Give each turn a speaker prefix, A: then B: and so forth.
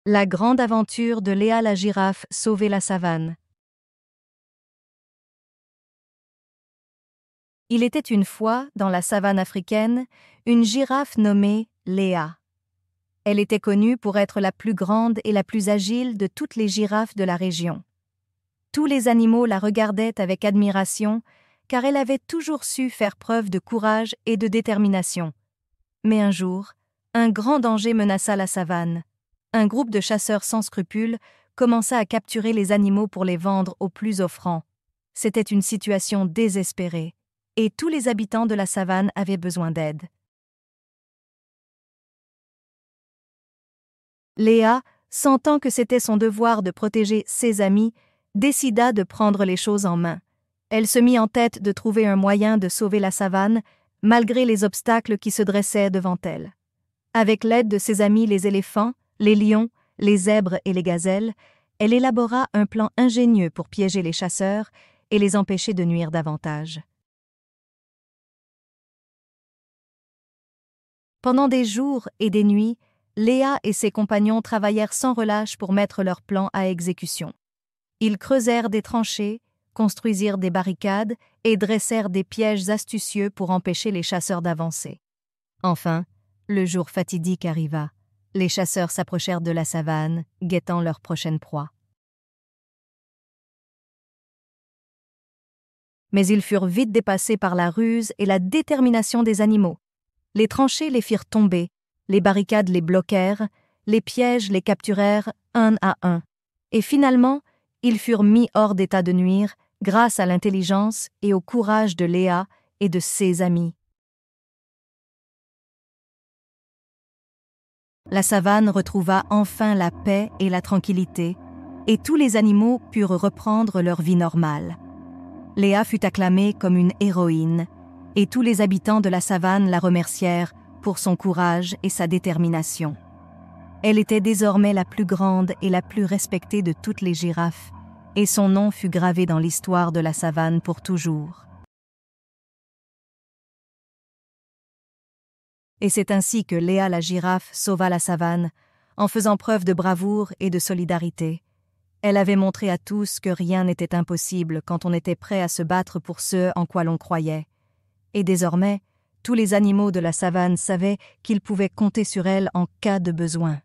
A: La grande aventure de Léa la girafe sauver la savane. Il était une fois, dans la savane africaine, une girafe nommée Léa. Elle était connue pour être la plus grande et la plus agile de toutes les girafes de la région. Tous les animaux la regardaient avec admiration, car elle avait toujours su faire preuve de courage et de détermination. Mais un jour, un grand danger menaça la savane. Un groupe de chasseurs sans scrupules commença à capturer les animaux pour les vendre aux plus offrants. C'était une situation désespérée, et tous les habitants de la savane avaient besoin d'aide. Léa, sentant que c'était son devoir de protéger ses amis, décida de prendre les choses en main. Elle se mit en tête de trouver un moyen de sauver la savane, malgré les obstacles qui se dressaient devant elle. Avec l'aide de ses amis les éléphants, les lions, les zèbres et les gazelles, elle élabora un plan ingénieux pour piéger les chasseurs et les empêcher de nuire davantage. Pendant des jours et des nuits, Léa et ses compagnons travaillèrent sans relâche pour mettre leur plan à exécution. Ils creusèrent des tranchées, construisirent des barricades et dressèrent des pièges astucieux pour empêcher les chasseurs d'avancer. Enfin, le jour fatidique arriva. Les chasseurs s'approchèrent de la savane, guettant leur prochaine proie. Mais ils furent vite dépassés par la ruse et la détermination des animaux. Les tranchées les firent tomber, les barricades les bloquèrent, les pièges les capturèrent un à un. Et finalement, ils furent mis hors d'état de nuire grâce à l'intelligence et au courage de Léa et de ses amis. La savane retrouva enfin la paix et la tranquillité, et tous les animaux purent reprendre leur vie normale. Léa fut acclamée comme une héroïne, et tous les habitants de la savane la remercièrent pour son courage et sa détermination. Elle était désormais la plus grande et la plus respectée de toutes les girafes, et son nom fut gravé dans l'histoire de la savane pour toujours. Et c'est ainsi que Léa la girafe sauva la savane, en faisant preuve de bravoure et de solidarité. Elle avait montré à tous que rien n'était impossible quand on était prêt à se battre pour ce en quoi l'on croyait. Et désormais, tous les animaux de la savane savaient qu'ils pouvaient compter sur elle en cas de besoin.